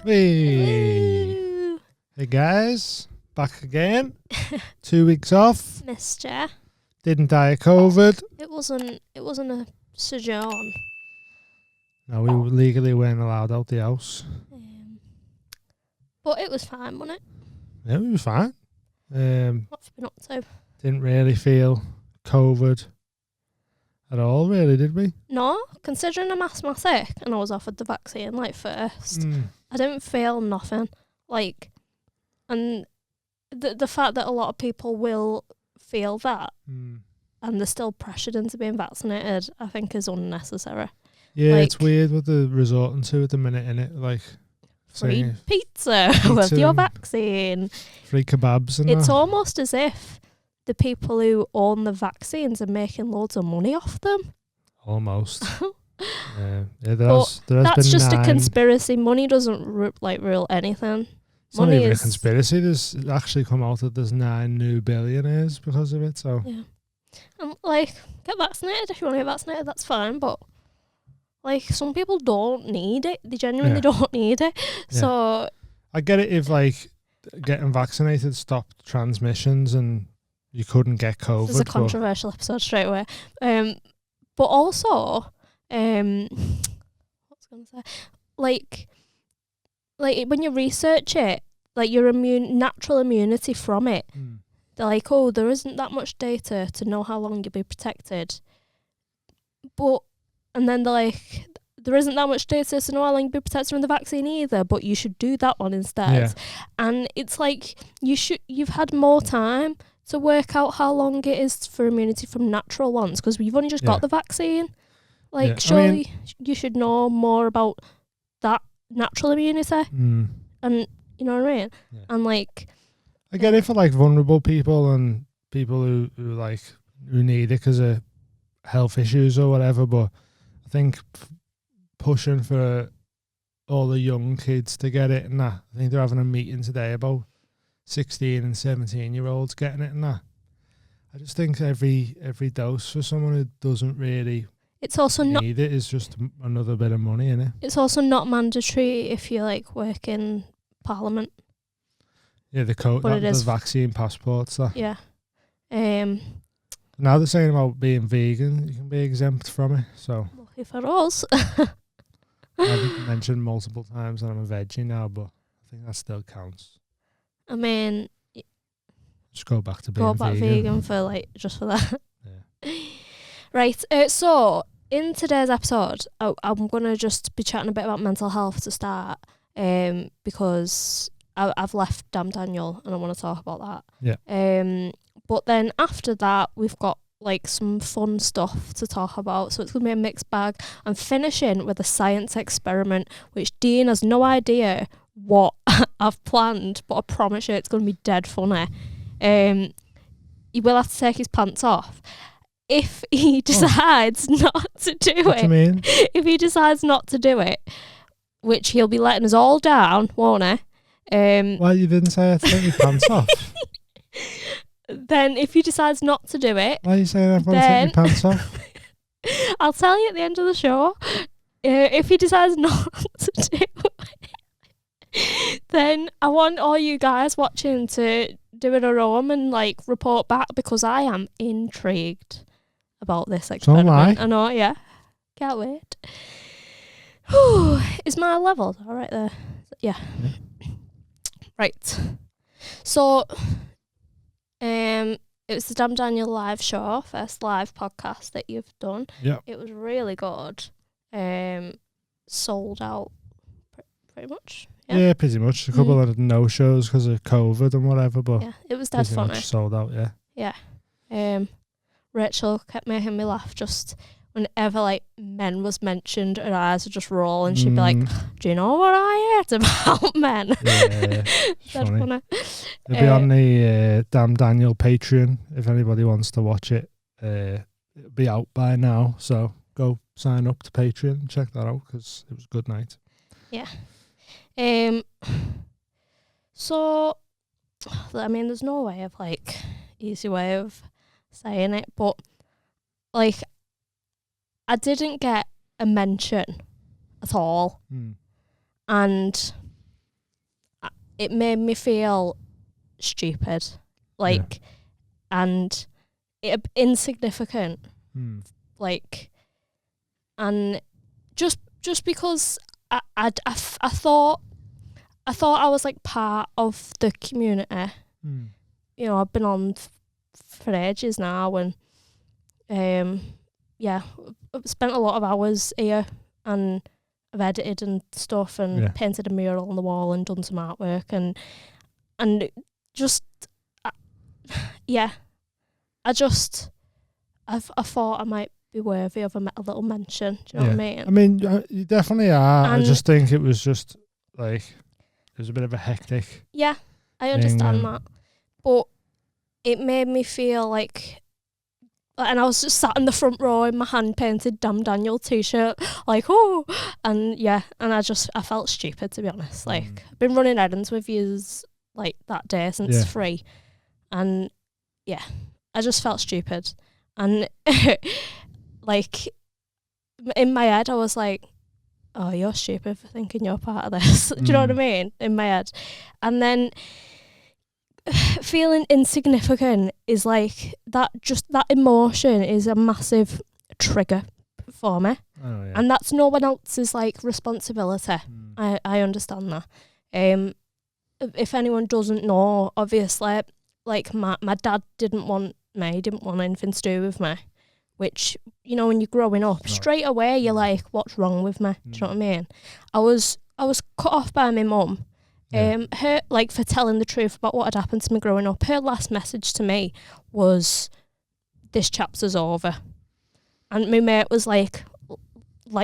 Hey. Woo. Hey guys, back again. 2 weeks off. Missed ya. Didn't die of COVID. It wasn't a sojourn. No, we legally weren't allowed out the house. But it was fine, wasn't it? Yeah, we were fine. What have you been up to? Didn't really feel COVID at all, really, did we? No, considering I'm asthmatic and I was offered the vaccine first, I didn't feel nothing. And the fact that a lot of people will feel that and they're still pressured into being vaccinated, I think is unnecessary. Yeah, it's weird what they're resorting to at the minute, innit? Like free pizza with your vaccine. Free kebabs and it's that. almost as if the people who own the vaccines are making loads of money off them. Almost. Yeah, that's been just 9. a conspiracy. Money doesn't rule anything. It's not even a conspiracy. There's actually come out that there's 9 new billionaires because of it. So yeah, and get vaccinated if you want to get vaccinated. That's fine, but some people don't need it. They genuinely don't need it. Yeah. So I get it if getting vaccinated stopped transmissions and you couldn't get COVID. This is a controversial episode straight away. But also, what's I going to say? When you research it, your natural immunity from it, they're like, oh, there isn't that much data to know how long you'll be protected. And then they're like, there isn't that much data to know how long you'll be protected from the vaccine either, but you should do that one instead. Yeah. And it's like, you've had more time to work out how long it is for immunity from natural ones, because you've only just got the vaccine. Surely you should know more about that natural immunity. And you know what I mean? Yeah. And I get it for vulnerable people and people who need it because of health issues or whatever, but I think pushing for all the young kids to get it and that. I think they're having a meeting today about 16 and 17-year-olds getting it and that. I just think every dose for someone who doesn't really need it is just another bit of money, innit? It's also not mandatory if you work in Parliament. Yeah, the vaccine passports. That. Yeah. Now they're saying about being vegan, you can be exempt from it. So lucky for us. I've mentioned multiple times that I'm a veggie now, but I think that still counts. I mean, just go back to being vegan for just for that. Yeah. Right. So in today's episode, I'm gonna just be chatting a bit about mental health to start, because I've left Damn Daniel and I want to talk about that. Yeah. But then after that, we've got some fun stuff to talk about. So it's going to be a mixed bag. I'm finishing with a science experiment, which Dean has no idea what I've planned, but I promise you it's going to be dead funny. He will have to take his pants off. If he decides not to do it. What do you mean? If he decides not to do it, which he'll be letting us all down, won't he? Well, you didn't say I had to take your pants off. Then if he decides not to do it... Why are you saying I've got to take your pants off? I'll tell you at the end of the show. If he decides not to do it, then I want all you guys watching to do it at home and report back, because I am intrigued about this experiment. So am I. I know, yeah. Can't wait. Is my level all right there? Yeah. Right. So... it was the Damn Daniel live show, first live podcast that you've done. Yeah. It was really good. Sold out pretty much. Yeah, pretty much. A couple of no-shows because of COVID and whatever, but yeah, it was dead funny. Much sold out, yeah. Yeah. Rachel kept making me laugh just whenever men was mentioned, her eyes would just roll and she'd be like, do you know what I heard about men? Yeah, funny. It'll be on the Damn Daniel Patreon if anybody wants to watch it. It'll be out by now, so go sign up to Patreon and check that out because it was a good night. Yeah. So, I mean, there's no way of easy way of saying it, but I didn't get a mention at all. And it made me feel stupid, like, and insignificant, like, and just because I thought I was like part of the community. You know, I've been on for ages now, and I've spent a lot of hours here, and I've edited and stuff, and painted a mural on the wall, and done some artwork, and just I thought I might be worthy of a little mention. Do you know what I mean? I mean, you definitely are. And I just think it was just like it was a bit of a hectic. Yeah, I understand that, but it made me feel like. And I was just sat in the front row in my hand-painted Damn Daniel t-shirt, like, oh, and I felt stupid, to be honest. Like, I've been running errands with yous, like, that day since 3, and, I just felt stupid. And, like, in my head, I was like, oh, you're stupid for thinking you're part of this. Do you know what I mean? In my head. And then feeling insignificant is like that emotion is a massive trigger for me. And that's no one else's like responsibility. I understand that. If anyone doesn't know, obviously, like my dad didn't want anything to do with me, which, you know, when you're growing up, straight away you're like, what's wrong with me? Do you know what I mean? I was cut off by my mum. Her, like, for telling the truth about what had happened to me growing up. Her last message to me was, "This chapter's over," and my mate was like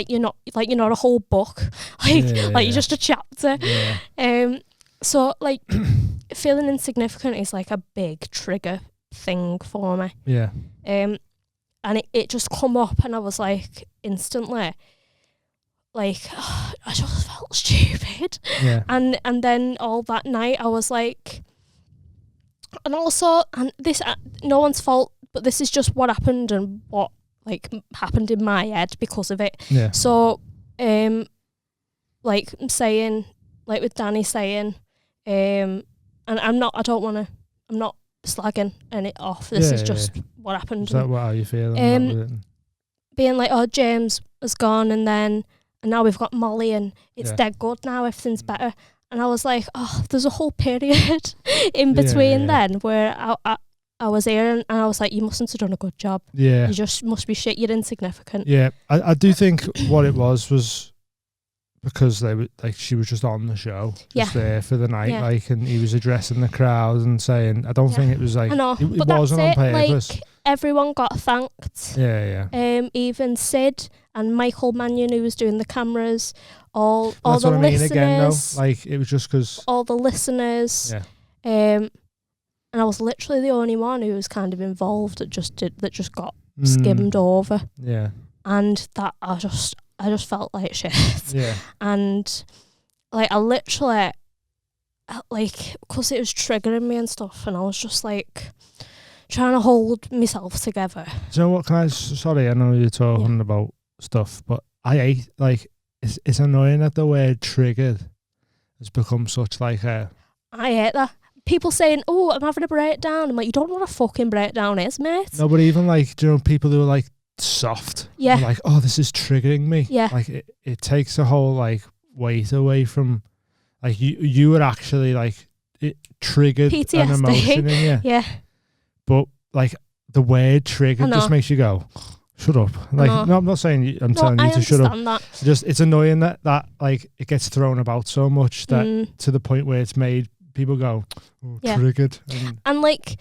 you're not a whole book, you're just a chapter. So like feeling insignificant is like a big trigger thing for me. And it just come up, and I was like instantly. Like, I just felt stupid. And then all that night I was like, and also, and this, no one's fault, but this is just what happened and what, like, happened in my head because of it. So, like, saying, like with Danny saying, and I'm not slagging any off. This is just what happened. Is that how you feeling? Being like, oh, James has gone, and now we've got Molly, and it's dead good now, everything's better. And I was like, oh, there's a whole period in between then where I was here, and I was like, you mustn't have done a good job. You just must be shit, you're insignificant. I do think what it was because they were like, she was just on the show, just there for the night, like, and he was addressing the crowd and saying, I don't think it was like, I know, it wasn't on purpose. Like, everyone got thanked. Even Sid and Michael Mannion, who was doing the cameras, all that's the what I mean listeners. Again, though. Like, it was just because all the listeners. And I was literally the only one who was kind of involved that just got skimmed over. And that I just felt like shit. And like I literally, like, because it was triggering me and stuff, and I was just like trying to hold myself together. Do you know what? Sorry, I know you're talking about stuff, but I hate, like, it's annoying that the word triggered has become such like a. I hate that. People saying, oh, I'm having a breakdown. I'm like, you don't know what a fucking breakdown is, mate. No, but even like, do you know, people who are like soft. Like, oh, this is triggering me. Like, it takes a whole like weight away from, like, you were actually like, it triggered PTSD. An emotion in you. But like the word triggered just makes you go, shut up. Like, no, I'm not saying I'm telling you to shut up. That. It's annoying that like it gets thrown about so much that to the point where it's made people go, oh, triggered. And like,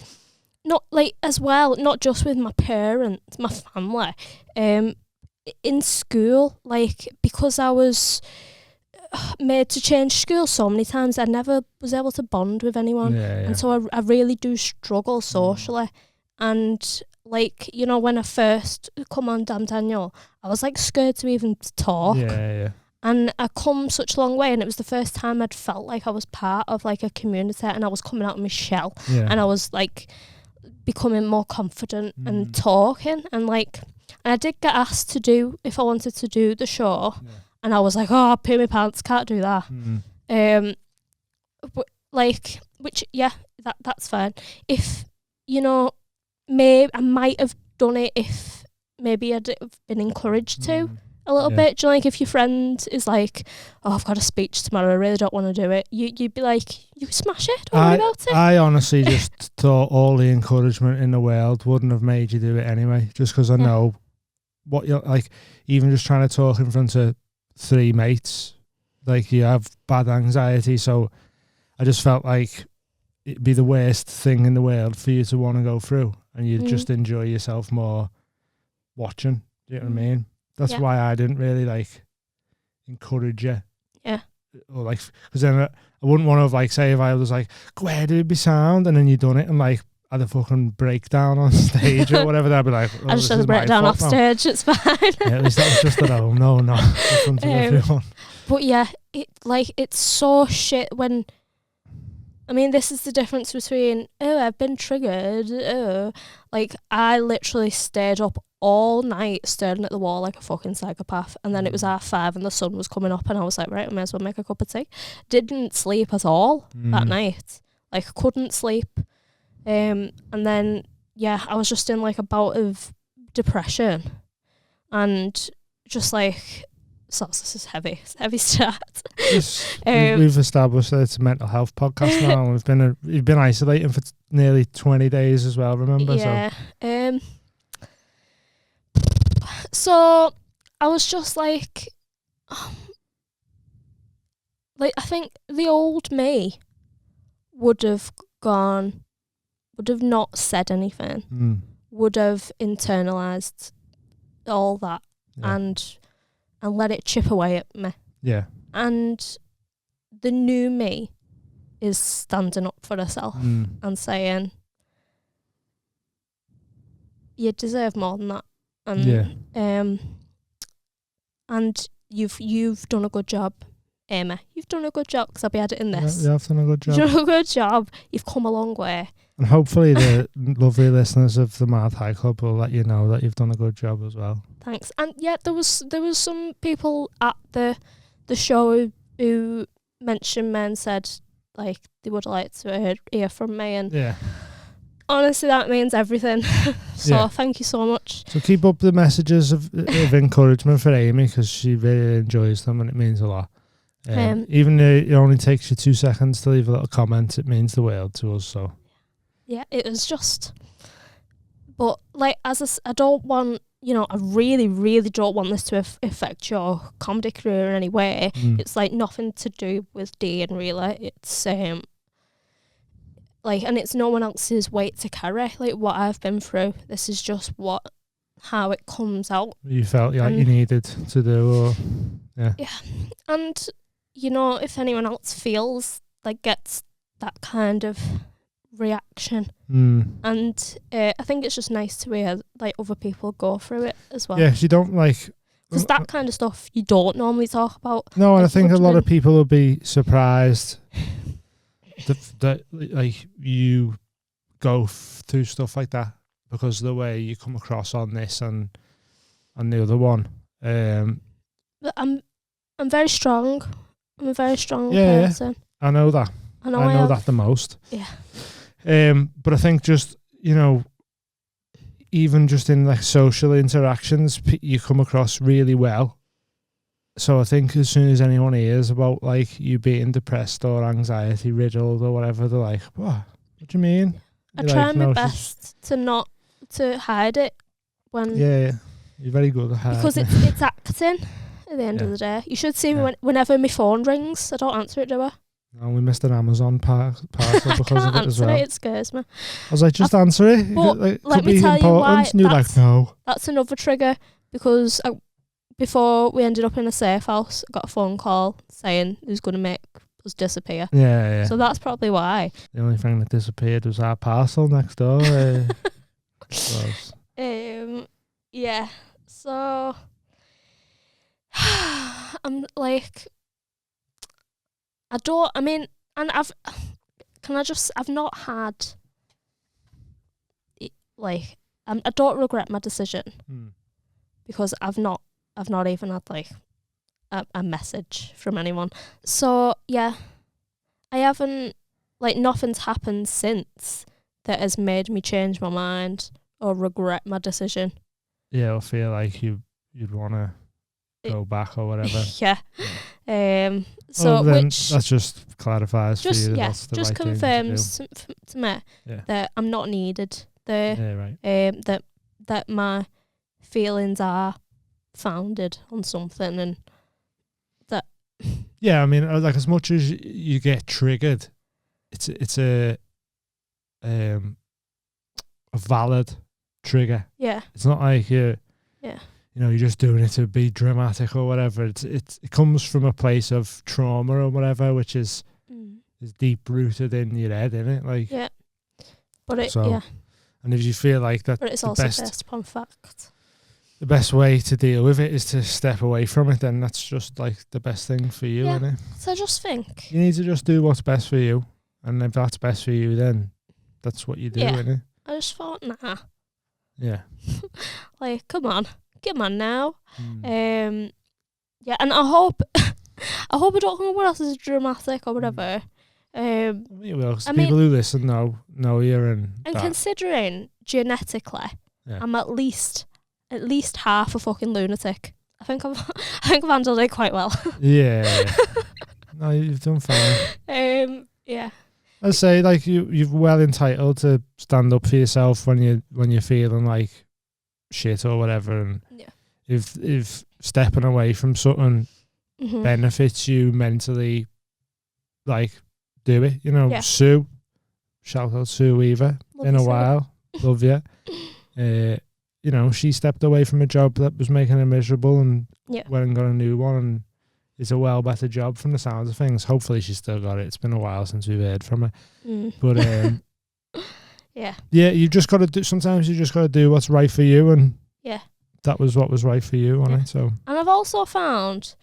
not like as well, not just with my parents, my family, in school, like, because I was made to change school so many times, I never was able to bond with anyone. And so I really do struggle socially. And like, you know, when I first come on Damn Daniel, I was like scared to even talk. And I come such a long way, and it was the first time I'd felt like I was part of like a community, and I was coming out of my shell, and I was like becoming more confident and talking, and like, and I did get asked to do, if I wanted to do the show, and I was like, oh, I'll pee my pants, can't do that. But like, which, yeah, that's fine. If, you know, maybe I might have done it if maybe I'd have been encouraged to a little bit. Do you know, like, if your friend is like, oh, I've got a speech tomorrow, I really don't want to do it, you'd be like, you smash it, don't worry about it. I honestly just thought all the encouragement in the world wouldn't have made you do it anyway, just because I know what you're like. Even just trying to talk in front of 3 mates, like, you have bad anxiety, so I just felt like it'd be the worst thing in the world for you to want to go through, and you'd just enjoy yourself more watching. Do you know what I mean? That's why I didn't really like encourage you. Yeah. Or like, because then I wouldn't want to, like, say if I was like, go ahead, it'd be sound, and then you done it and like had a fucking breakdown on stage or whatever, I'd be like, oh, I just had a breakdown off stage, it's fine. Yeah, at least that was just at home. No, not in front of everyone. But yeah, it's so shit when, I mean, this is the difference between, oh, I've been triggered, like, I literally stayed up all night staring at the wall like a fucking psychopath, and then it was 5:30 and the sun was coming up, and I was like, right, I may as well make a cup of tea. Didn't sleep at all that night, like, couldn't sleep. And then, yeah, I was just in like a bout of depression, and just like, so this is heavy. It's a heavy start. We've established that it's a mental health podcast now. You've been isolating for nearly 20 days as well, remember? Yeah. So I was just like I think the old me would have not said anything, would have internalized all that and let it chip away at me. Yeah. And the new me is standing up for herself and saying, you deserve more than that. And and you've done a good job, Amy. You've done a good job, because I'll be editing this. You have done a good job. You've done a good job. You've come a long way. And hopefully the lovely listeners of the Mad High Club will let you know that you've done a good job as well. Thanks. And yeah, there was some people at the show who mentioned me and said, like, they would like to hear from me, and honestly, that means everything. So thank you so much. So keep up the messages of encouragement for Amy, because she really enjoys them, and it means a lot. Even though it only takes you 2 seconds to leave a little comment, it means the world to us. So yeah, it was just, but like, I don't want, you know, I really, really don't want this to affect your comedy career in any way. It's like nothing to do with Dean, really. It's like, and it's no one else's weight to carry, like, what I've been through. This is just how it comes out. You felt like you needed to do, or yeah. And you know, if anyone else feels like, gets that kind of reaction, and I think it's just nice to hear like other people go through it as well. Yeah, you don't like, because that kind of stuff you don't normally talk about. No, and I think a lot of people will be surprised that like you go through stuff like that, because of the way you come across on this and the other one. But I'm very strong. I'm a very strong person. I know that. I know that the most. Yeah. But I think just, you know, even just in like social interactions, you come across really well. So I think as soon as anyone hears about like you being depressed or anxiety riddled or whatever, they're like, what do you mean? I try my best to hide it when. Yeah, you're very good at hiding. Because it's acting at the end of the day. You should see me whenever my phone rings. I don't answer it, do I? No, we missed an Amazon parcel because of it as well. It scares me. I was like, just answer it. But like, let me tell you why. And you're like, no. That's another trigger, because before we ended up in a safe house, I got a phone call saying it was going to make us disappear. Yeah. So that's probably why. The only thing that disappeared was our parcel next door. Yeah. So I'm like, I've not had, like, I don't regret my decision, because I've not even had like a message from anyone. So yeah, I haven't like nothing's happened since that has made me change my mind or regret my decision. Yeah, or feel like you'd want to go back or whatever. Yeah. So well, then which that just clarifies for you that that's the just right confirms to me Yeah. that I'm not needed there. Yeah, right. That my feelings are founded on something, and that Yeah, I mean, like as much as you get triggered, it's a valid trigger. yeah, It's not like you're just doing it to be dramatic or whatever. It comes from a place of trauma or whatever, which is deep rooted in your head, isn't it? Like yeah. But and if you feel like that, but it's also based upon fact. The best way to deal with it is to step away from it, then that's just like the best thing for you, isn't it? So I just think you need to just do what's best for you, and if that's best for you, then that's what you do, innit? I just thought, nah. Yeah. Like, come on, now. Yeah, and I hope I don't come across as dramatic or whatever. You will, 'cause people who listen know you and considering genetically, I'm at least half a fucking lunatic. I think I've handled it quite well. Yeah. No, you've done fine. Yeah. I'd say like you're well entitled to stand up for yourself when you're feeling like shit or whatever, and if stepping away from something benefits you mentally, like do it. Sue, shout out Sue Weaver. Been a while, love you. She stepped away from a job that was making her miserable and went and got a new one, and it's a well better job from the sounds of things. Hopefully she's still got it. It's been a while since we've heard from her. But yeah, you just got to do. Sometimes you just got to do what's right for you, and that was what was right for you, wasn't it? So, and I've also found,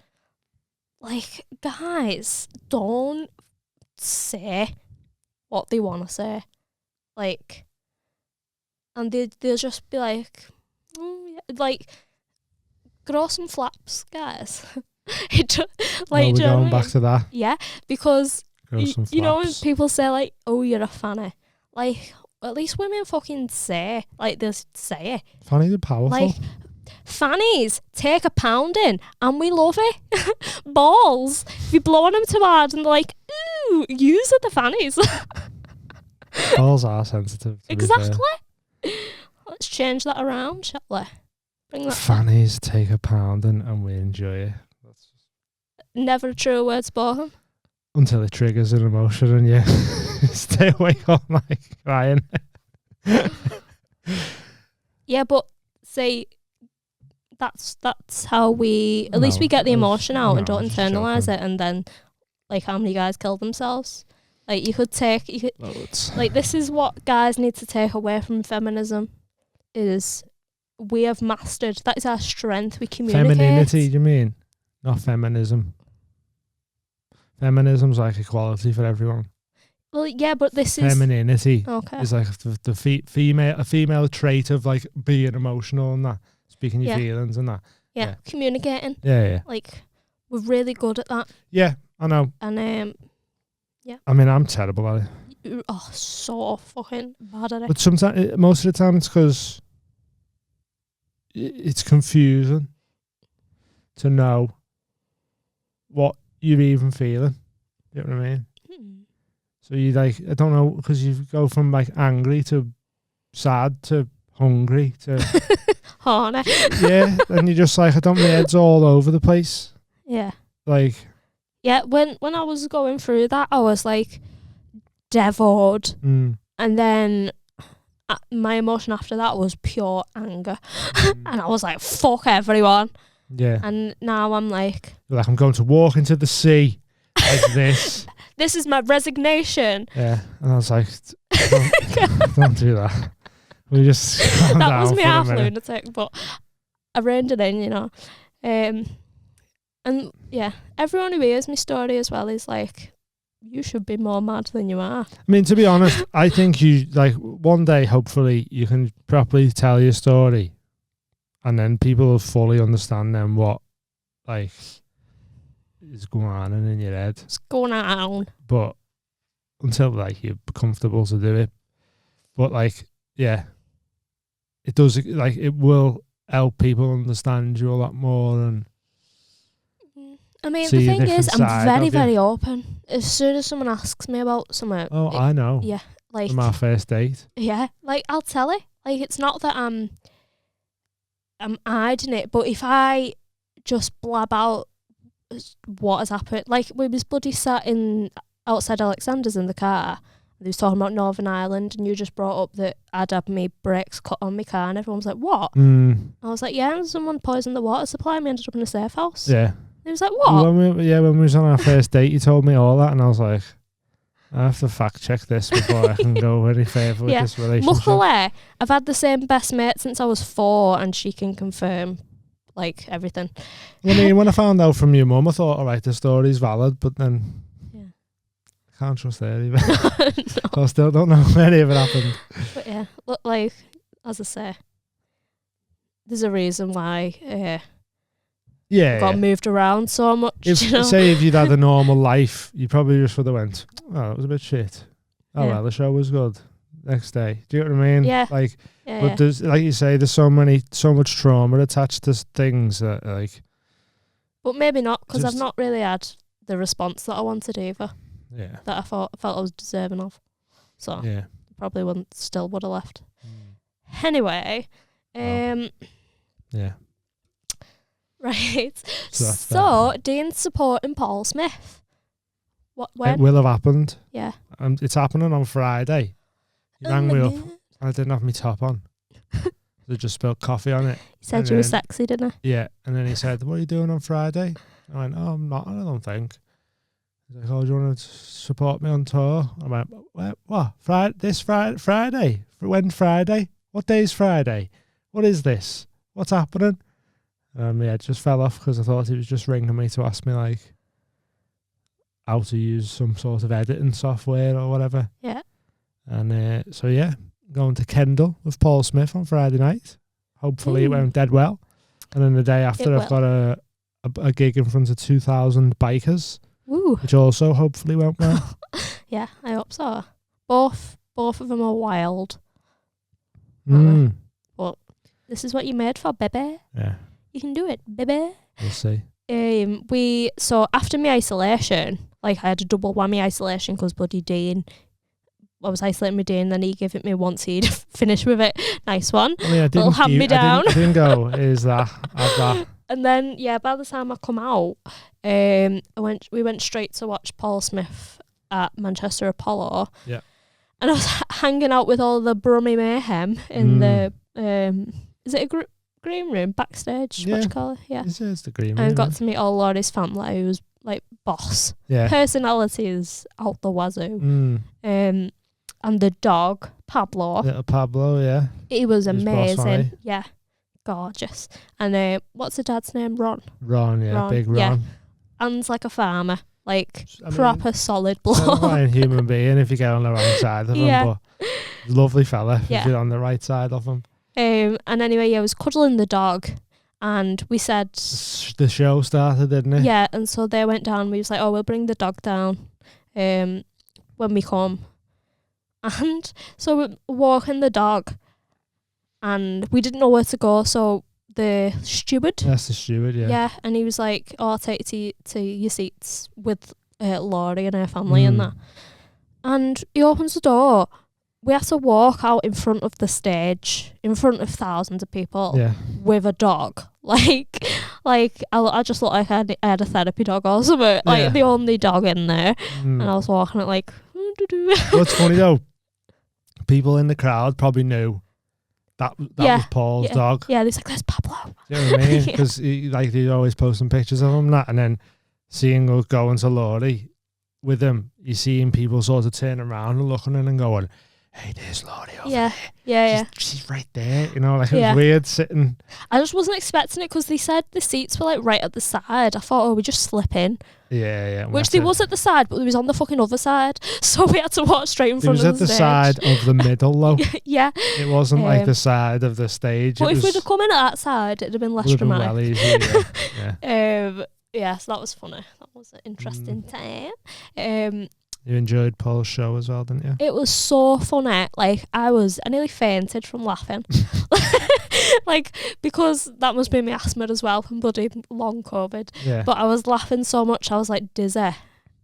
like, guys don't say what they want to say, like, and they'll just be like, like, grow some flaps, guys. We're going back to that. Yeah, because you know when people say like, "Oh, you're a fanny," like at least women fucking say, like, they say it. Fannies are powerful. Like, fannies take a pounding, and we love it. Balls, if you're blowing them too hard, and they're like, "Ooh, yous are the fannies." Balls are sensitive. Exactly. Let's change that around, shall we? Bring that. Fannies take a pounding, and we enjoy it. Never a true word spoken. Until it triggers an emotion and you stay awake all night crying. Yeah, but see, that's how we, at least we get the emotion out and don't internalise it, and then, like, how many guys kill themselves? Like, you could like, this is what guys need to take away from feminism, is we have mastered, that is our strength, we communicate. Femininity, do you mean? Not feminism. Feminism's like equality for everyone. Well, yeah, but this is femininity. Okay. Is like the female trait of like being emotional and that, speaking your feelings and that. Yeah, communicating. Yeah. Like, we're really good at that. Yeah, I know. And yeah. I mean, I'm terrible at it. Oh, so fucking bad at it. But sometimes, most of the time, it's because it's confusing to know what you're even feeling. You know what I mean? So you like, I don't know, because you go from like angry to sad to hungry to horny. Yeah, and you're just like, my head's all over the place. Yeah. Like. Yeah, when I was going through that, I was like devoured, and then my emotion after that was pure anger, and I was like, fuck everyone. Yeah. And now I'm like, I'm going to walk into the sea like this. This is my resignation. Yeah. And I was like, don't do that. We just that was me half lunatic, but I reined it in, you know. And yeah, everyone who hears my story as well is like, you should be more mad than you are. I mean, to be honest, I think you, like, one day, hopefully, you can properly tell your story. And then people will fully understand then what, like, is going on in your head. What's going on? But until like you're comfortable to do it. But like, yeah, it does, like, it will help people understand you a lot more. And I mean, see the a thing is, different I'm side very, of you. very open. As soon as someone asks me about something, Oh, I know. yeah, like From our first date. yeah, like I'll tell it. Like, it's not that I'm hiding it, but if I just blab out what has happened, like we was bloody sat in outside Alexander's in the car. They was talking about Northern Ireland, and you just brought up that I'd had my brakes cut on my car, and everyone was like, "What?" I was like, "Yeah, and someone poisoned the water supply, and we ended up in a safe house." Yeah. He was like, "What?" When we was on our first date, you told me all that, and I was like, I have to fact check this before I can go any further with this relationship. Luckily, I've had the same best mate since I was 4, and she can confirm like everything. I mean, when I found out from your mum, I thought, all right, the story's valid, but then I can't trust her either. No. I still don't know if any of it happened. But yeah, look, like, as I say, there's a reason why I got moved around so much. Say if you'd had a normal life, you probably just would have went, oh, it was a bit shit. Oh, well, the show was good. Next day. Do you know what I mean? Yeah. Like, but there's, like you say, there's so much trauma attached to things that, like. But maybe not, because I've not really had the response that I wanted either. Yeah. That I felt I was deserving of. So yeah, probably would have left. Anyway, yeah. Right. So Dean's supporting Paul Smith. When? It will have happened. Yeah. It's happening on Friday. He rang me up. I didn't have my top on. They just spilled coffee on it. He said you were sexy, didn't he? Yeah. And then he said, what are you doing on Friday? I went, oh, I'm not, I don't think. He's like, oh, do you want to support me on tour? I went, what? Friday? When Friday? What day is Friday? What is this? What's happening? Yeah, it just fell off because I thought he was just ringing me to ask me, like, how to use some sort of editing software or whatever. Yeah. And so, yeah, going to Kendal with Paul Smith on Friday night. Hopefully it went dead well. And then the day after, I've got a gig in front of 2,000 bikers. Woo. Which also hopefully went well. Yeah, I hope so. Both of them are wild. But this is what you made for, baby. Yeah. You can do it, baby. We'll see. So after my isolation, like I had a double whammy isolation because bloody Dean, I was isolating with Dean, then he gave it me once he'd finished with it. Nice one. Oh, yeah, little hand me down. I didn't go, is that, have that. And then, yeah, by the time I come out, we went straight to watch Paul Smith at Manchester Apollo. Yeah. And I was hanging out with all the Brummy Mayhem in the, is it a green room, backstage? Yeah. What do you call it? Yeah. It's the green room. And got to meet all Laurie's family, who was like boss. Yeah. Personality is out the wazoo. And the dog, Pablo. Little Pablo, yeah. He was Boss, amazing. Yeah. Gorgeous. And what's the dad's name? Ron, yeah. Big Ron. Yeah. And's like a farmer. Like, proper solid bloke. Fine human being if you get on the wrong side of him, but lovely fella if you're on the right side of him. And anyway, I was cuddling the dog, and we said the show started, didn't it? Yeah, and so they went down. We was like, oh, we'll bring the dog down when we come. And so we're walking the dog, and we didn't know where to go, so the steward. That's the steward, yeah. Yeah, and he was like, oh, I'll take you to your seats with Laurie and her family and that. And he opens the door. We have to walk out in front of the stage, in front of thousands of people, with a dog. Like I just looked like I had a therapy dog or something. Like the only dog in there. And I was walking it like... What's funny though, people in the crowd probably knew that was Paul's dog. Yeah, they're like, there's Pablo. Do you know what I mean? Because they're always posting pictures of him, and then seeing us going to Laurie with him, you're seeing people sort of turn around and looking in and going, hey, there's Laurie over there. Yeah. She's right there. You know, like it was weird sitting. I just wasn't expecting it because they said the seats were like right at the side. I thought, oh, we just slip in. Yeah. Which they was at the side, but it was on the fucking other side. So we had to walk straight in front of the stage. It was at the side of the middle, though. Yeah. It wasn't like the side of the stage. But if we'd have come in at that side, it'd have been less dramatic. Well easier, yeah, so that was funny. That was an interesting time. You enjoyed Paul's show as well, didn't you? It was so funny. Like, I nearly fainted from laughing. Like, because that must be my asthma as well from bloody long COVID. Yeah. But I was laughing so much, I was like dizzy.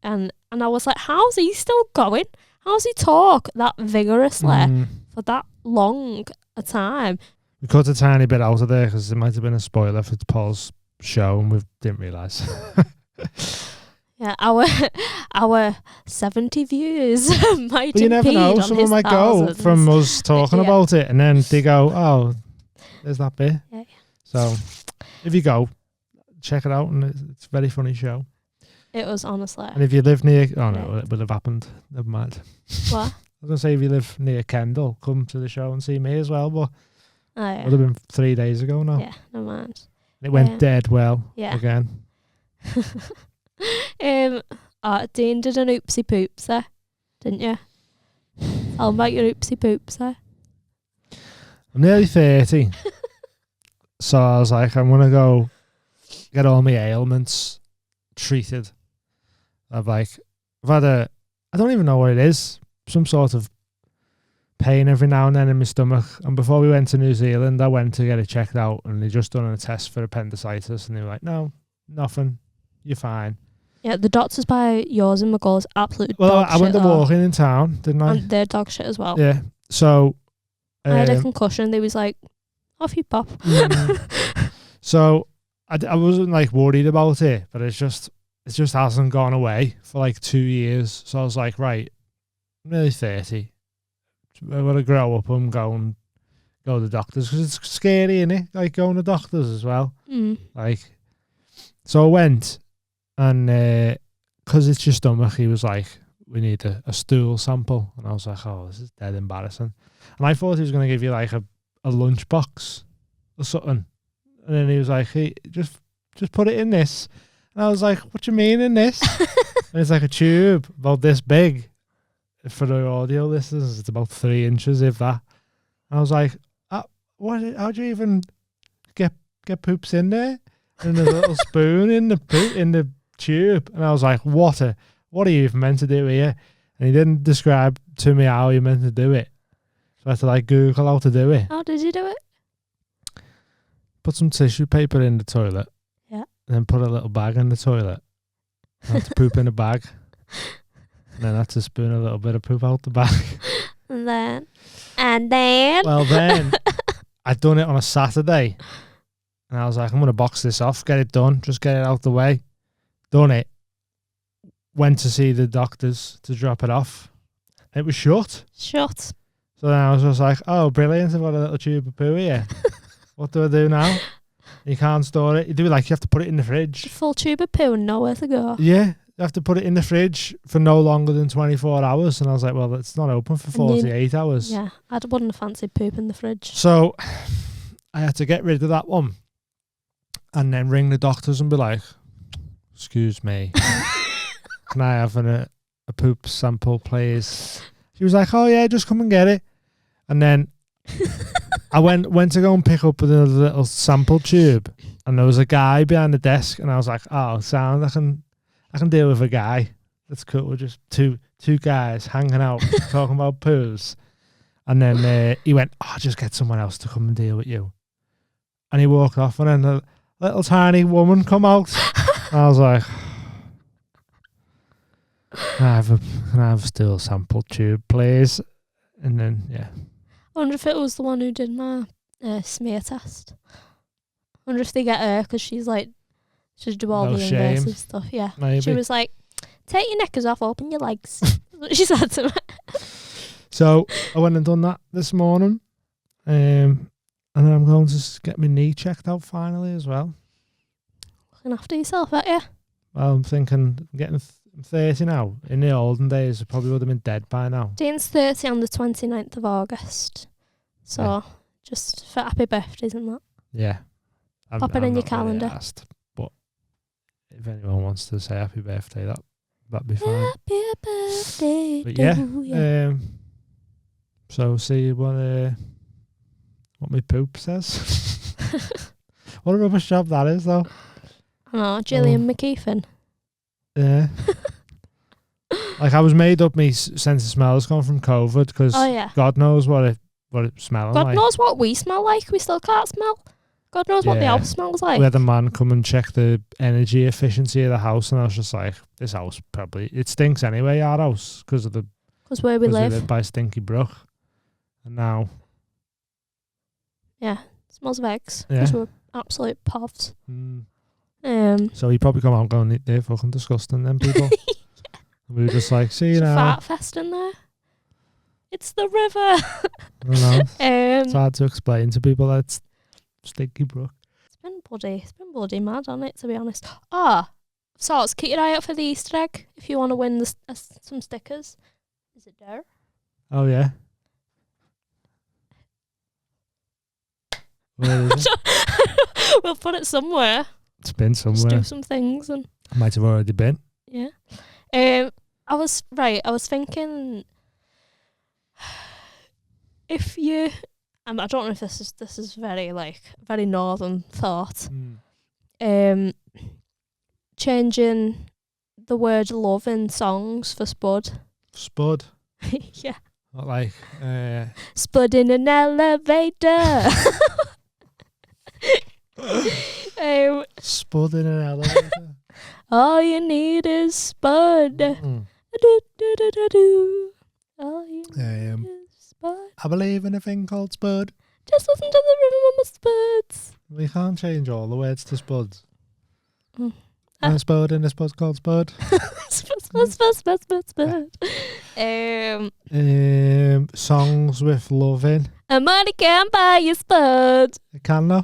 And I was like, how's he still going? How's he talk that vigorously for that long a time? We cut a tiny bit out of there because it might have been a spoiler for Paul's show and we didn't realise. Yeah, our 70 views might But you never know, someone might go from us talking about it and then they go, oh, there's that bit. Yeah. So if you go, check it out, and it's a very funny show. It was, honestly. And if you live near, oh no, it would have happened. Never mind. What? I was going to say, if you live near Kendal, come to the show and see me as well, but Oh, yeah. it would have been 3 days ago now. Yeah, never mind. It went dead well again. Dean did an oopsie poopsie, didn't you? Tell him about your oopsie poopsie. I'm nearly 30. So I was like, I'm going to go get all my ailments treated. I've had I don't even know what it is, some sort of pain every now and then in my stomach. And before we went to New Zealand, I went to get it checked out and they just done a test for appendicitis and they were like, no, nothing, you're fine. Yeah, the doctors by yours and McCall's absolute Well, dog I went shit to though. walking in town, didn't I? And they're dog shit as well. Yeah. So I had a concussion. They was like, off you pop. So I wasn't like worried about it, but it just hasn't gone away for like 2 years. So I was like, right, I'm nearly 30. I want to grow up and go to the doctors because it's scary, innit? Like going to doctors as well. Like, so I went and because it's your stomach, he was like, we need a stool sample. And I was like, oh, this is dead embarrassing. And I thought he was going to give you like a lunchbox or something. And then he was like, hey, just put it in this. And I was like, what do you mean in this? And it's like a tube about this big. For the audio listeners, it's about 3 inches, if that. And I was like, what? How do you even get poops in there? And a little spoon in the tube. And I was like, what are you even meant to do here? And he didn't describe to me how you meant to do it. So I had to like Google how to do it. How did you do it? Put some tissue paper in the toilet. Yeah. And then put a little bag in the toilet. I had to poop in a bag. And then I had to spoon a little bit of poop out the bag. And then. Well, then I'd done it on a Saturday. And I was like, I'm going to box this off, get it done, just get it out the way. Done it. Went to see the doctors to drop it off. It was shut. Shut. So then I was just like, oh, brilliant, I've got a little tube of poo here. What do I do now? You can't store it. You have to put it in the fridge. A full tube of poo and nowhere to go. Yeah. You have to put it in the fridge for no longer than 24 hours. And I was like, well, it's not open for 48 hours. Yeah, I wouldn't have fancied poop in the fridge. So I had to get rid of that one and then ring the doctors and be like, excuse me, can I have a poop sample, please? She was like, oh, yeah, just come and get it. And then I went to go and pick up the little sample tube and there was a guy behind the desk and I was like, oh, sound, I can deal with a guy. That's cool. We're just two guys hanging out talking about poos. And then he went, oh, just get someone else to come and deal with you. And he walked off and then a little tiny woman come out. And I was like, can I have a still sample tube, please? And then, yeah. I wonder if it was the one who did my smear test. I wonder if they get her because she's like, she'd do all the invasive stuff. Yeah. Maybe. She was like, take your knickers off, open your legs. That's what she said to me. So I went and done that this morning. And then I'm going to get my knee checked out finally as well. Looking after yourself, aren't you? Well, I'm thinking I'm getting 30 now. In the olden days, I probably would have been dead by now. Dean's 30 on the 29th of August. So just for happy birthdays and that. Yeah. Pop it in your calendar. Really asked, but if anyone wants to say happy birthday, that'd be fine. Happy birthday. But yeah. So see what my poop says. What a rubbish job that is, though. I know, Gillian McKeithen. Yeah. Like I was made up. Me sense of smell has gone from COVID because God knows what it's smelling God like. knows what we smell like. We still can't smell. God knows what the house smells like. We had a man come and check the energy efficiency of the house, and I was just like, "This house it stinks anyway. Our house because where we live. We live by Stinky Brook, and now smells of eggs because we're absolute povs. So he probably come out going, "They're fucking disgusting." Them people. And we were just like, "See you now." Fart fest in there. It's the river. I don't know. It's hard to explain to people that it's Stinky Brook. It's been bloody mad on it, to be honest. So keep your eye out for the Easter egg if you want to win some stickers. Is it there? Oh yeah. Where is it? We'll put it somewhere. It's been somewhere. Just do some things and might have already been. Yeah. I was thinking if you I don't know if this is very northern thought. Changing the word love in songs for Spud. Spud? Yeah. Not like Spud in an elevator. Spud in an elevator. All you need is Spud. All you need is Spud. I believe in a thing called Spud. Just listen to the rhythm of my Spuds. We can't change all the words to Spuds. Spud and a Spud called Spud. Spud. Songs with love in. And money can't buy you Spud. It can though.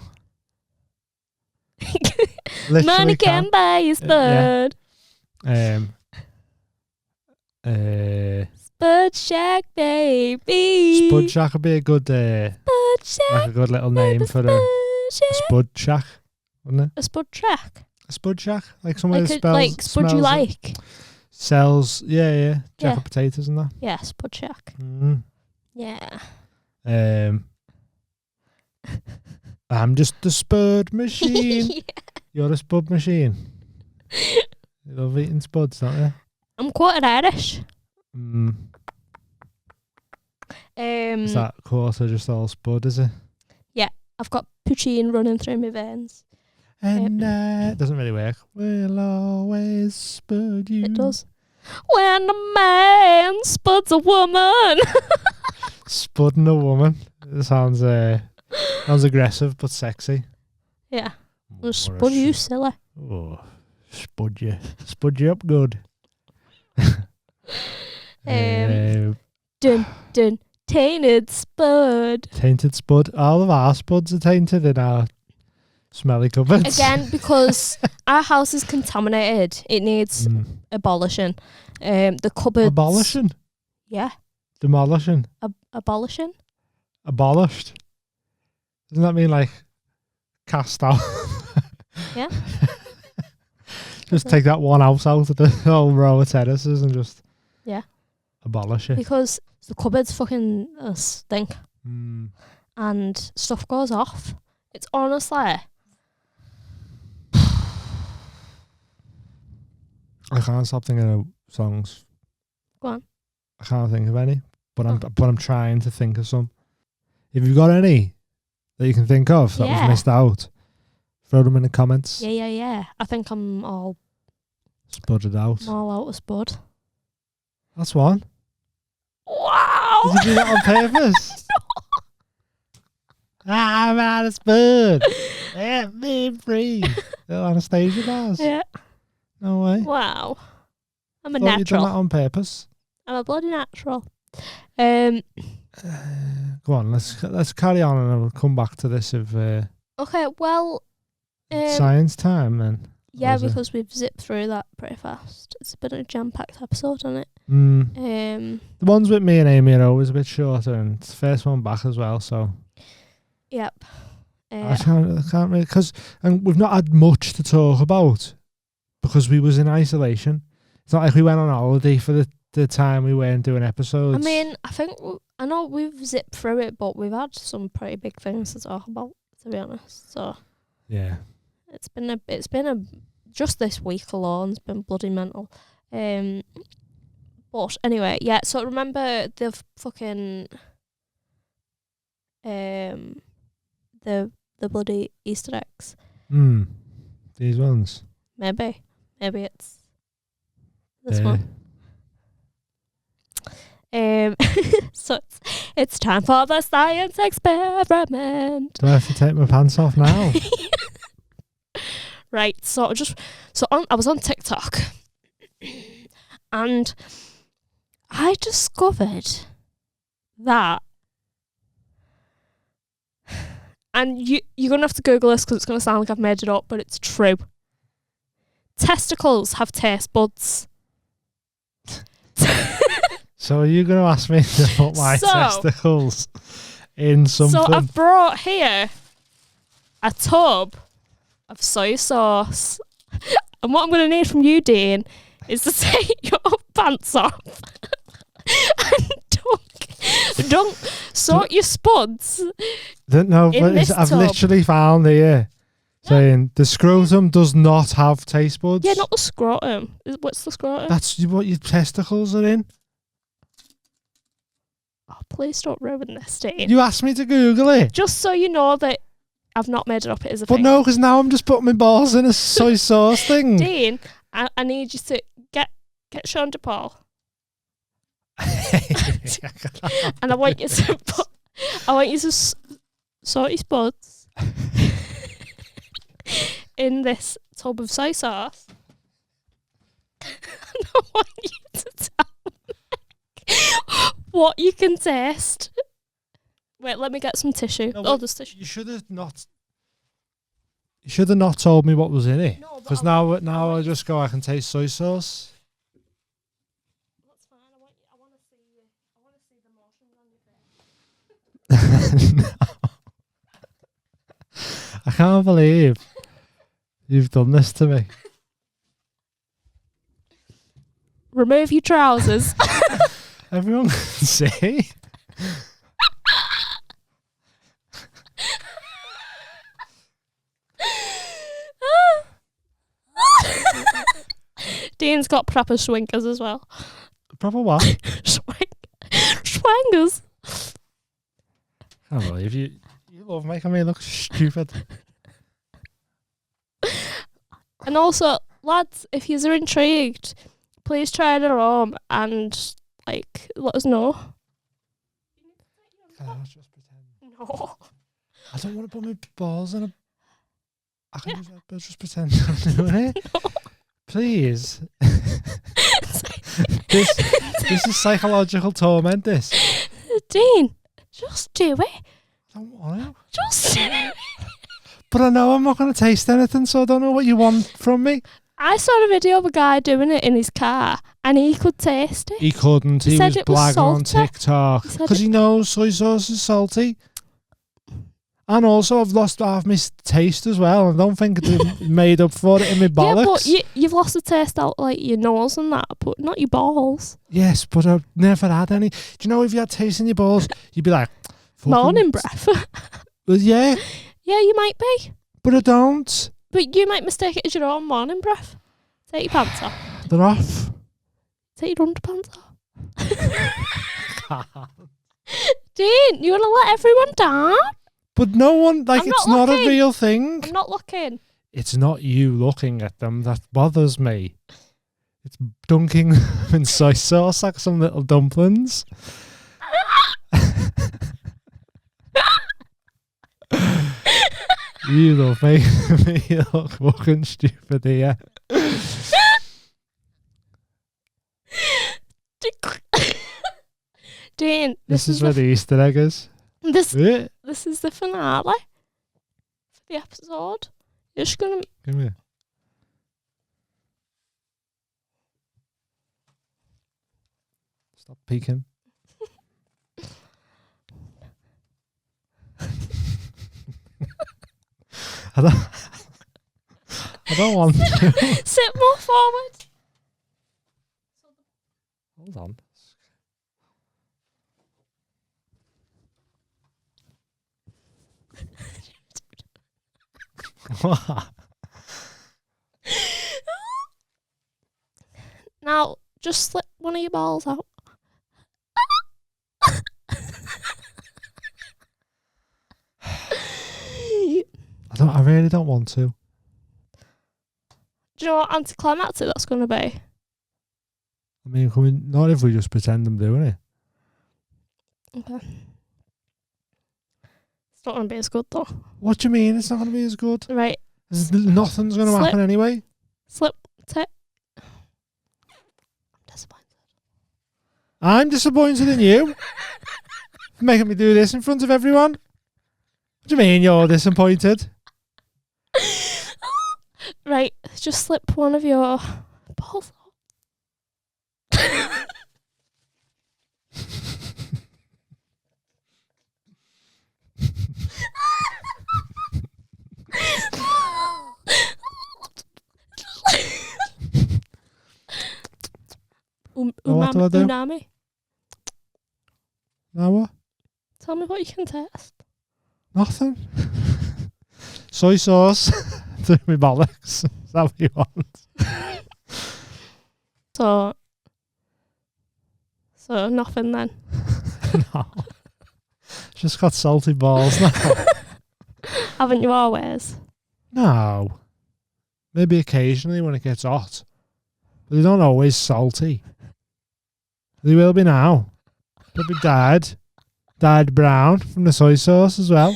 Money can buy you Spud. Spud Shack, baby. Spud Shack would be a good, Spud Shack, like a good little name for a Spud Shack, wouldn't it? A Spud Shack. A Spud Shack, like somewhere like that spells like Spud you like. Sells, jacket potatoes and that. Yeah, Spud Shack. Yeah. I'm just a Spud machine. You're a Spud machine. You love eating Spuds, don't you? I'm quarter Irish. Is that quarter just all Spud, is it? Yeah, I've got poutine running through my veins. And it doesn't really work. We'll always Spud you. It does. When a man spuds a woman. Spudding a woman. It sounds aggressive but sexy. Yeah. Spud you, silly. Oh, spud you. Spud you up good. Dun. Tainted Spud. Tainted Spud. All of our Spuds are tainted in our smelly cupboards. Again, because our house is contaminated. It needs abolishing. The cupboards. Abolishing? Yeah. Demolishing? Abolishing? Abolished? Doesn't that mean like cast out? Yeah. Just take that one house out of the whole row of terraces and just abolish it. Because the cupboards fucking stink. And stuff goes off. It's honestly... I can't stop thinking of songs. Go on. I can't think of any, but I'm trying to think of some. If you've got any that you can think of that was missed out, throw them in the comments. Yeah. I think I'm all spudded out. I'm all out of Spud. That's one. Wow! Did you do that on purpose? I'm out of Spud. Let me free. Little Anastasia bars. Yeah. No way. Wow. I'm a Thought natural. You'd done that on purpose. I'm a bloody natural. Go on, let's carry on and I'll come back to this if okay, well science time then. Yeah, because we've zipped through that pretty fast. It's been a jam-packed episode on it. The ones with me and Amy are always a bit shorter, and it's the first one back as well, so... Yep. I can't really... Because we've not had much to talk about, because we was in isolation. It's not like we went on holiday for the time we weren't doing episodes. I mean, I know we've zipped through it, but we've had some pretty big things to talk about, to be honest, so... Yeah. It's been a just this week alone, it's been bloody mental. But But anyway, yeah. So remember the fucking the bloody Easter eggs. These ones. Maybe it's this one. So it's time for the science experiment. Do I have to take my pants off now? Right. So I was on TikTok, and I discovered that, and you're gonna have to Google this because it's gonna sound like I've made it up, but it's true. Testicles have taste buds. So are you going to ask me to put my testicles in something? So I've brought here a tub of soy sauce. And what I'm going to need from you, Dean, is to take your pants off and sort your spuds. No, but I've literally found here saying the scrotum does not have taste buds. Yeah, not the scrotum. What's the scrotum? That's what your testicles are in. Oh, please don't ruin this, Dean. You asked me to Google it. Just so you know that I've not made it up, it is a thing. But no, because now I'm just putting my balls in a soy sauce thing. Dean, I need you to get Sean DePaul. And I want you to sort your spuds in this tub of soy sauce. And I want you to tell me what you can taste. Wait, let me get some tissue. No, there's tissue. You should have not told me what was in it. Because now I just go, I can taste soy sauce. That's fine. I want to see the motions on your face. No. I can't believe you've done this to me. Remove your trousers. Everyone can see. Dean's got proper schwinkers as well. Proper what? Schwangers. I can't believe you love making me look stupid. And also, lads, if you're intrigued, please try it at home and let us know. Can I just pretend? No. I don't want to put my balls in a... I can just pretend I'm doing it. No. Please. This is psychological torment, this. Dean, just do it. I don't want to. Just do it. But I know I'm not going to taste anything, so I don't know what you want from me. I saw a video of a guy doing it in his car, and he could taste it. He couldn't. He was blagging on TikTok because he knows soy sauce is salty. And also, I've lost half my taste as well. I don't think it's made up for it in my bollocks. Yeah, but you've lost the taste out your nose and that, but not your balls. Yes, but I've never had any. Do you know if you had taste in your balls, you'd be like... Morning breath. Well, yeah. Yeah, you might be. But I don't. But you might mistake it as your own morning breath. Take your pants off. They're off. Take your underpants off. Dean, you want to let everyone down? But no one, it's not a real thing. I'm not looking. It's not you looking at them that bothers me. It's dunking them in soy sauce like some little dumplings. You love making me look fucking stupid here. Dean, this is where the Easter egg is. This is the finale for the episode. You're just gonna give me. Stop peeking. I don't want to. Sit more forward. Hold on. What? Now, just one of your balls out. I really don't want to. Do you know what anticlimactic that's going to be? I mean, not if we just pretend I'm doing it. Okay. It's not going to be as good though. What do you mean it's not going to be as good? Right. Nothing's going to happen anyway. Slip. Tip. I'm disappointed. I'm disappointed in you. For making me do this in front of everyone. What do you mean you're disappointed? Right. Just slip one of your balls out. What do I do? Unami. Now what? Tell me what you can taste. Nothing. Soy sauce. Do me bollocks. Is that what you want? So nothing then. No. Just got salty balls now. Haven't you always? No. Maybe occasionally when it gets hot. But they don't always salty. They will be now. They'll be dyed brown from the soy sauce as well.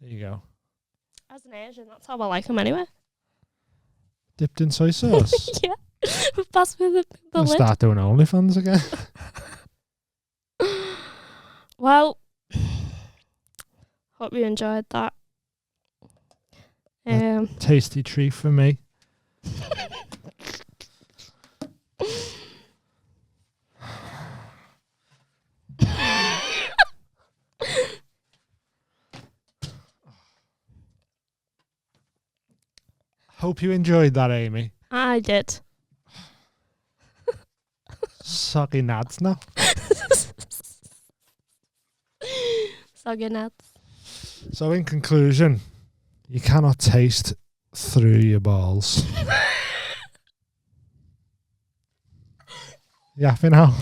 There you go. As an Asian, that's how I like them anyway. Dipped in soy sauce. Yeah. Pass me the I'll lid. start doing OnlyFans again. Well, hope you enjoyed that. Tasty treat for me. Hope you enjoyed that, Amy. I did. Soggy nads now. Soggy nuts. So in conclusion, you cannot taste through your balls. You happy now?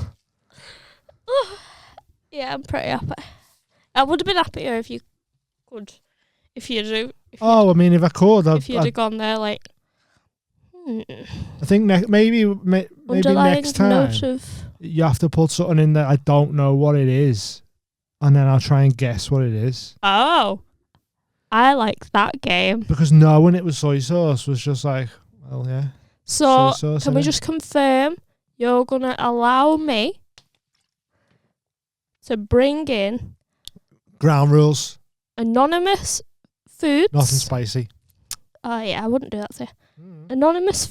Yeah, I'm pretty happy. I would have been happier if you could. If you'd If I could, if you'd have gone there like. I think maybe Underlying next time note of you have to put something in that I don't know what it is, and then I'll try and guess what it is. Oh, I like that game. Because knowing it was soy sauce was just like, well, yeah. So Soy sauce, can we innit? just confirm you're gonna allow me to bring in Ground rules, anonymous foods? nothing spicy. Oh yeah, I wouldn't do that to you. Anonymous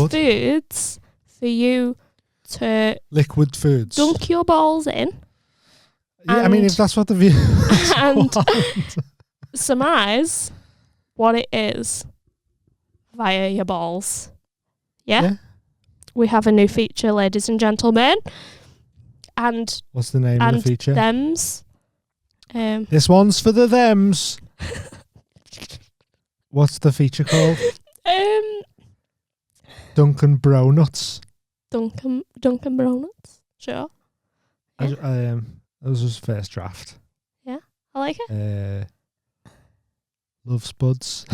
would. foods for you to Liquid foods. dunk your balls in. Yeah, I mean, if that's what the viewers and want. surmise what it is via your balls. Yeah? We have a new feature, ladies and gentlemen. And What's the name of the feature? Thems. This one's for the thems. What's the feature called? Dunkin BRONUTS. Dunkin BRONUTS. Sure. Yeah. That was his first draft. Yeah, I like it. Love Spuds.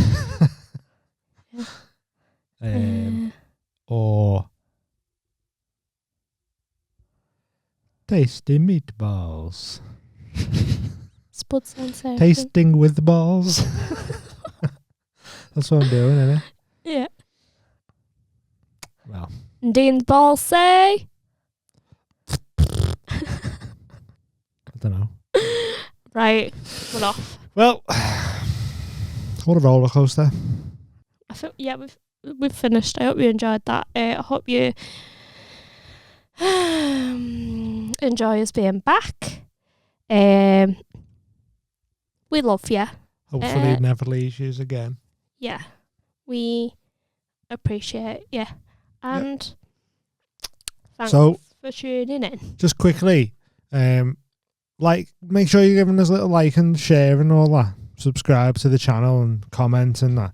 Yeah. Or tasty meatballs. Spud sensation. Tasting with balls. That's what I'm doing, isn't it? Yeah. Well. Dean's balls say. I don't know. Right, we're off. Well, what a roller coaster. I think we've finished. I hope you enjoyed that. I hope you enjoy us being back. We love you. Hopefully it never leaves you again. Yeah, we appreciate you. And thanks for tuning in. Just quickly, make sure you're giving us a little like and share and all that. subscribe to the channel and comment and that.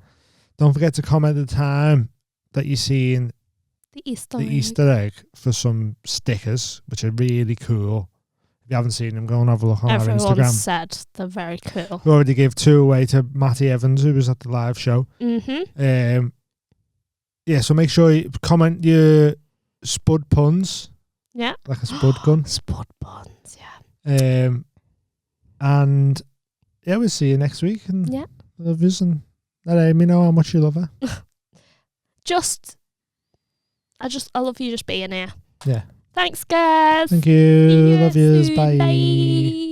Don't forget to comment at the time that you're seeing The Easter the egg. Easter egg for some stickers, which are really cool. If you haven't seen them, go and have a look on our Everyone Instagram. said they're very cool. We already gave 2 away to Matty Evans, who was at the live show. Mm-hmm. Yeah, so make sure you comment your Spud puns. Yeah. Like a Spud gun. Spud buns, yeah. And yeah, we'll see you next week. And Yeah. love yous, and let Amy know how much you love her. I love you just being here. Yeah. Thanks, guys. Thank you. See you Love yous. soon. Bye. Bye.